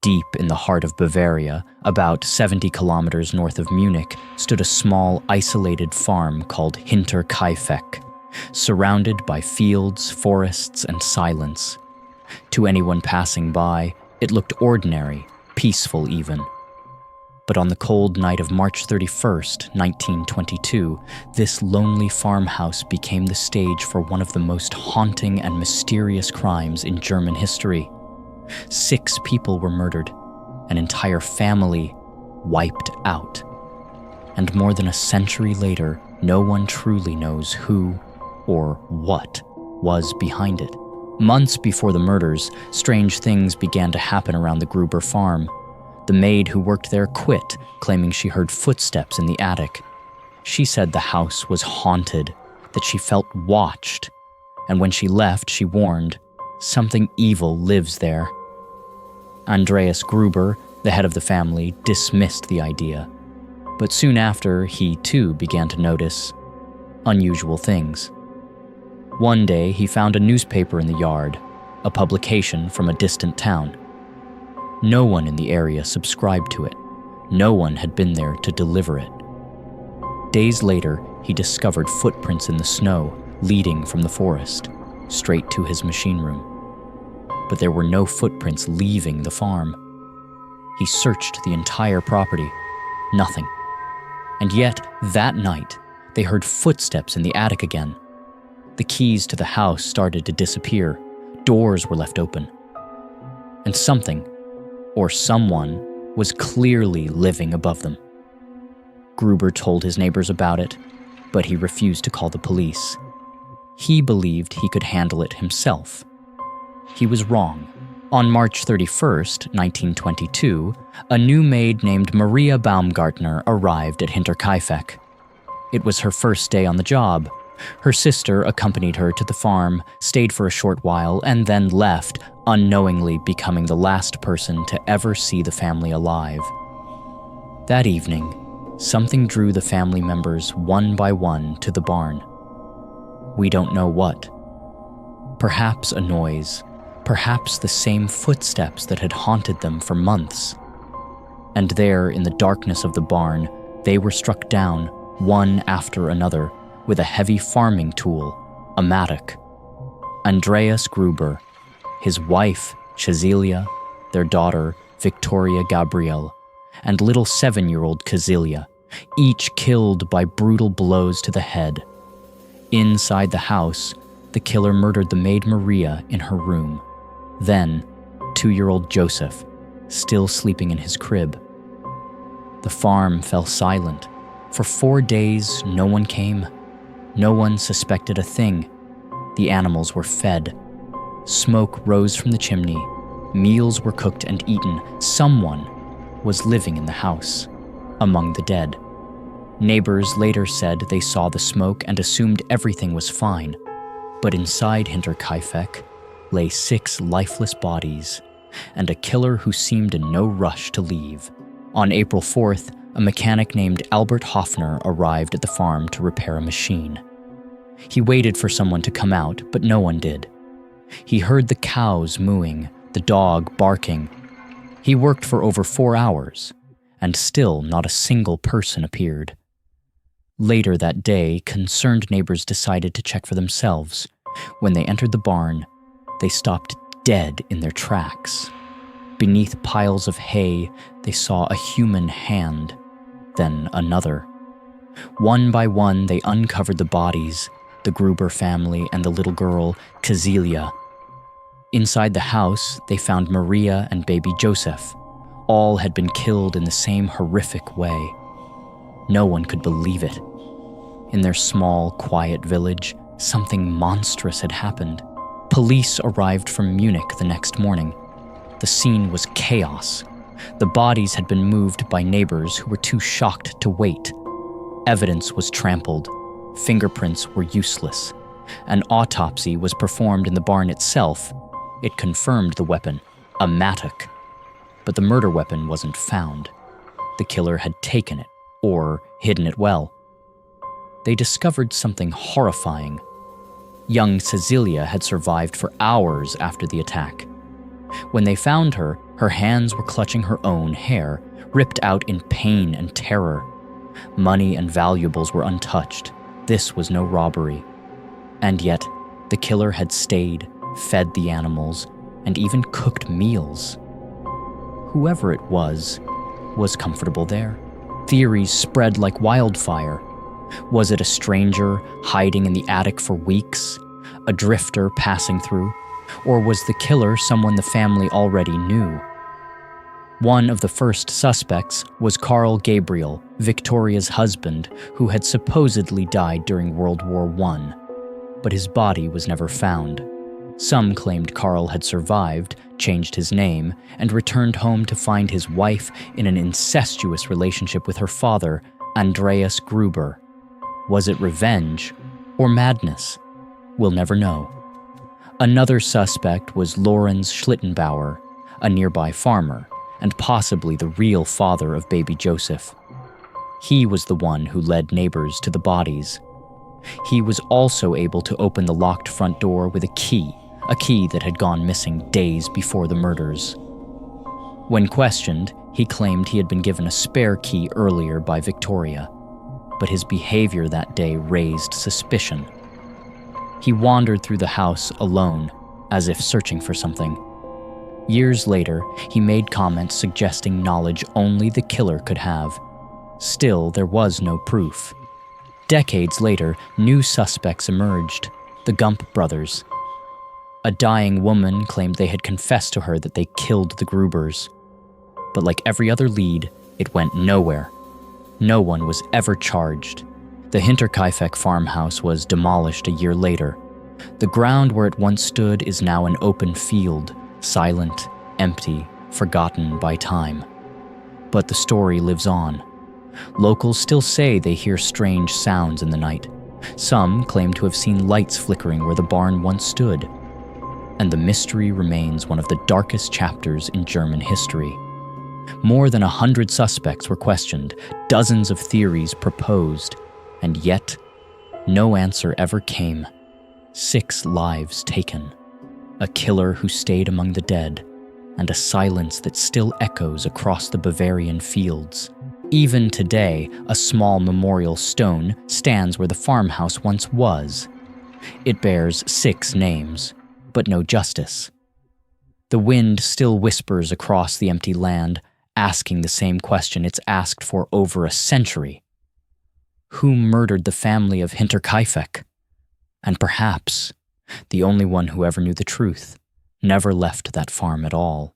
Deep in the heart of Bavaria, about 70 kilometers north of Munich, stood a small, isolated farm called Hinterkaifeck, surrounded by fields, forests, and silence. To anyone passing by, it looked ordinary, peaceful even. But on the cold night of March 31st, 1922, this lonely farmhouse became the stage for one of the most haunting and mysterious crimes in German history. 6 people were murdered, an entire family wiped out. And more than a century later, no one truly knows who or what was behind it. Months before the murders, strange things began to happen around the Gruber farm. The maid who worked there quit, claiming she heard footsteps in the attic. She said the house was haunted, that she felt watched, and when she left, she warned, something evil lives there. Andreas Gruber, the head of the family, dismissed the idea, but soon after, he too began to notice unusual things. One day, he found a newspaper in the yard, a publication from a distant town. No one in the area subscribed to it. No one had been there to deliver it. Days later, he discovered footprints in the snow leading from the forest, straight to his machine room. But there were no footprints leaving the farm. He searched the entire property. Nothing. And yet, that night, they heard footsteps in the attic again. The keys to the house started to disappear. Doors were left open. And something, or someone, was clearly living above them. Gruber told his neighbors about it, but he refused to call the police. He believed he could handle it himself. He was wrong. On March 31st, 1922, a new maid named Maria Baumgartner arrived at Hinterkaifeck. It was her first day on the job. Her sister accompanied her to the farm, stayed for a short while, and then left, unknowingly becoming the last person to ever see the family alive. That evening, something drew the family members one by one to the barn. We don't know what. Perhaps a noise, perhaps the same footsteps that had haunted them for months. And there, in the darkness of the barn, they were struck down, one after another, with a heavy farming tool, a mattock. Andreas Gruber, his wife, Cecilia, their daughter, Victoria Gabriel, and little 7-year-old Cecilia, each killed by brutal blows to the head. Inside the house, the killer murdered the maid Maria in her room. Then, 2-year-old Joseph, still sleeping in his crib. The farm fell silent. For 4 days, no one came. No one suspected a thing. The animals were fed. Smoke rose from the chimney. Meals were cooked and eaten. Someone was living in the house, among the dead. Neighbors later said they saw the smoke and assumed everything was fine. But inside Hinterkaifeck lay 6 lifeless bodies, and a killer who seemed in no rush to leave. On April 4th, a mechanic named Albert Hoffner arrived at the farm to repair a machine. He waited for someone to come out, but no one did. He heard the cows mooing, the dog barking. He worked for over 4 hours, and still not a single person appeared. Later that day, concerned neighbors decided to check for themselves. When they entered the barn, they stopped dead in their tracks. Beneath piles of hay, they saw a human hand, then another. One by one, they uncovered the bodies, the Gruber family and the little girl, Cecilia. Inside the house, they found Maria and baby Joseph. All had been killed in the same horrific way. No one could believe it. In their small, quiet village, something monstrous had happened. Police arrived from Munich the next morning. The scene was chaos. The bodies had been moved by neighbors who were too shocked to wait. Evidence was trampled. Fingerprints were useless. An autopsy was performed in the barn itself. It confirmed the weapon, a mattock. But the murder weapon wasn't found. The killer had taken it, or hidden it well. They discovered something horrifying. Young Cecilia had survived for hours after the attack. When they found her, Her hands were clutching her own hair, ripped out in pain and terror. Money and valuables were untouched. This was no robbery. And yet, the killer had stayed, fed the animals, and even cooked meals. Whoever it was comfortable there. Theories spread like wildfire. Was it a stranger hiding in the attic for weeks? A drifter passing through? Or was the killer someone the family already knew? One of the first suspects was Carl Gabriel, Victoria's husband, who had supposedly died during World War I, but his body was never found. Some claimed Carl had survived, changed his name, and returned home to find his wife in an incestuous relationship with her father, Andreas Gruber. Was it revenge or madness? We'll never know. Another suspect was Lorenz Schlittenbauer, a nearby farmer, and possibly the real father of baby Joseph. He was the one who led neighbors to the bodies. He was also able to open the locked front door with a key that had gone missing days before the murders. When questioned, he claimed he had been given a spare key earlier by Victoria, but his behavior that day raised suspicion. He wandered through the house alone, as if searching for something. Years later, he made comments suggesting knowledge only the killer could have. Still, there was no proof. Decades later, new suspects emerged, the Gump brothers. A dying woman claimed they had confessed to her that they killed the Grubers. But like every other lead, it went nowhere. No one was ever charged. The Hinterkaifeck farmhouse was demolished a year later. The ground where it once stood is now an open field, silent, empty, forgotten by time. But the story lives on. Locals still say they hear strange sounds in the night. Some claim to have seen lights flickering where the barn once stood. And the mystery remains one of the darkest chapters in German history. More than 100 suspects were questioned, dozens of theories proposed, and yet, no answer ever came. 6 lives taken. A killer who stayed among the dead, and a silence that still echoes across the Bavarian fields. Even today, a small memorial stone stands where the farmhouse once was. It bears 6 names, but no justice. The wind still whispers across the empty land, asking the same question it's asked for over a century. Who murdered the family of Hinterkaifeck? And perhaps, the only one who ever knew the truth, never left that farm at all.